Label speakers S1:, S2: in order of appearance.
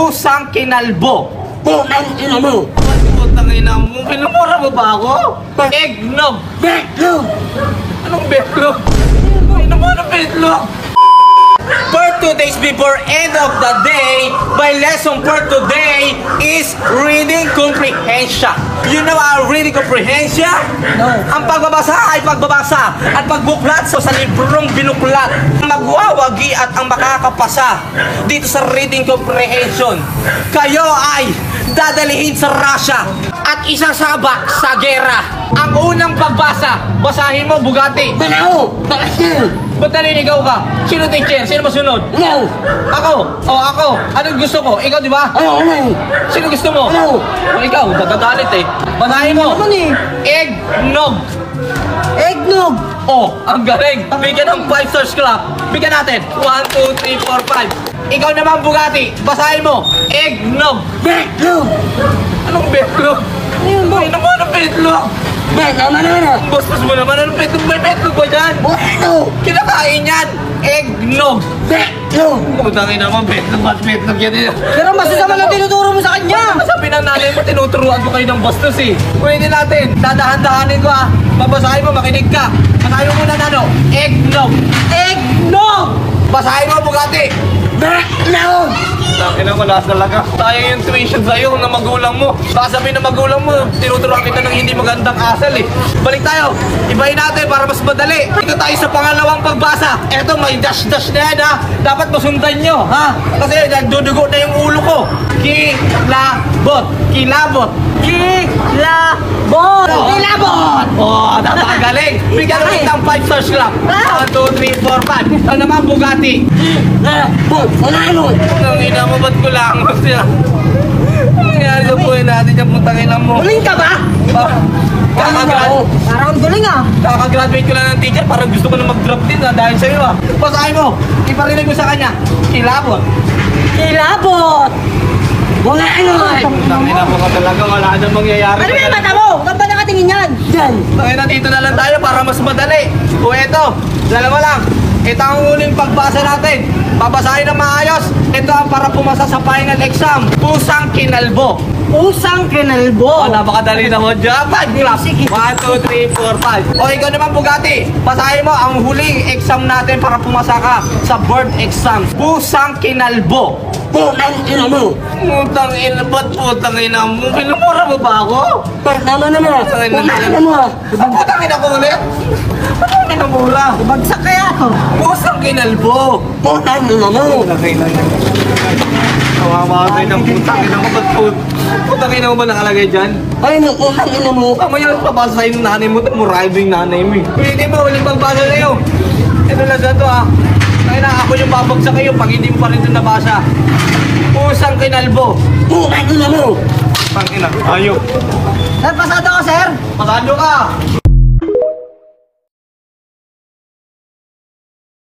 S1: Pusang kinalbo.
S2: Putang ina mo.
S1: Putang ina mo. Pinumura mo ba ako? Eggnog.
S2: Betlog.
S1: Anong betlog? Ano mo ng betlog? For 2 days before end of the day, my lesson for today is reading comprehension. You know our reading comprehension?
S2: No.
S1: Ang pagbabasa ay pagbabasa at pagbuklat sa librong binuklat. Magwawagi at ang makakapasa dito sa reading comprehension. Kayo ay dadalihin sa Russia at isasabak sa gera. Ang unang pagbasa, basahin mo Bugatti.
S2: Banao. Bakasin.
S1: Ba't naninigaw ka? Sino teacher? Sino masunod?
S2: No.
S1: Ako! O ako! Anong gusto ko? Ikaw di ba?
S2: Ano?
S1: Sino gusto mo?
S2: Ano?
S1: O ikaw, nagagalit eh. Basahin mo!
S2: Ano eh?
S1: Eggnog!
S2: Eggnog.
S1: Oh, ang galing! Bigyan ng 5 stars club. Bigyan natin. 1, 2, 3, 4, 5. Ikaw naman Bugatti. Basahin mo. Eggnog!
S2: Betlog.
S1: Anong betlog?
S2: Ano yun ba?
S1: Ano mo anong betlog?
S2: Betlog ano?
S1: Bastos mo naman. Anong betlog? May betlog ba dyan?
S2: Ano?
S1: Kinakain yan. Eggnog!
S2: Betlog.
S1: Putangin naman, betlog at betlog yan eh.
S2: Pero masasama na tinuturo mo sa kanya.
S1: Sabi ng nanay mo, tinuturuan ko kayo ng bastos eh. Pwede natin, dadahan-dahanin ko ah. Babasahin mo, makinig ka. Basahin mo muna na ano? Eggnog! Eggnog! Basahin mo, Bugatti!
S2: Betlog.
S1: Sabi na wala talaga. Sayang yung tuition sa'yo ng magulang mo. Baka sabihin ng magulang mo, tinuturuan kita ng hindi magandang asal eh. Balik tayo. Ibahin natin para mas madali. Ito tayo sa pangalawang pagbasa. Eto, may dash-dash na yan ha. Dapat masundan nyo ha. Kasi nagdudugo na yung ulo ko. Kilabot. Kilabot.
S2: Kilabot. Kilabot.
S1: Oh, napakagaling. Bigyan naman ng 5 stars club. 1, 2, 3, 4, 5. Ito naman Bugatti.
S2: Kilabot. Ano?
S1: Ang ina mo, ba't kulangos siya? Nangyari sa buhay natin yung putang ina mo.
S2: Galing ka ba? Parang galing ah.
S1: Kakagraduate ko lang ng teacher, parang gusto ko na mag-drop din dahil sa'yo ah. Basahin mo, iparinig mo sa kanya. Kilabot.
S2: Kilabot. Wala ano.
S1: Putang ina mo ka talaga, wala nang mangyayari.
S2: Ano yung mata mo? Saan ba nakatingin yan? Yan.
S1: Pangina, dito na lang tayo para mas madali. O eto, dalawa lang. Ito ang huling pagbasa natin. Babasahin na maayos. Ito ang para pumasa sa final exam. Pusang kinalbo.
S2: Pusang kinalbo.
S1: Oh, napakadali naman dyan. 5 class. 1, 2, 3, 4, 5. O, ikaw naman Bugatti. Basahin mo ang huling exam natin para pumasa ka sa board exam. Pusang kinalbo.
S2: Putang ina mo.
S1: Putang ina, ba't putang ina mo? Pinumura mo ba ako?
S2: Tama na mo. Putang ina mo.
S1: Putang ina ko ulit? Putang ina mura.
S2: Bagsak kaya to.
S1: Pusang kinalbo.
S2: Putang ina mo.
S1: Putang ina mo. Kawawa kayo ng putang ina mo. Ba't putang ina mo ba nakalagay dyan?
S2: Ay, putang ina mo.
S1: Mamaya papasa sa'yo ng nanay mo. Murahin yung nanay mo eh. Pwede mo, uling pagbasa sa'yo. Ito lang sa to ah. Kaya na ako yung babagsak kayo pag hindi mo pa rin ito nabasa. Pusang kinalbo.
S2: Putang ina mo.
S1: Putang ina. Ayok.
S2: Pasado ka, sir?
S1: Pasado ka.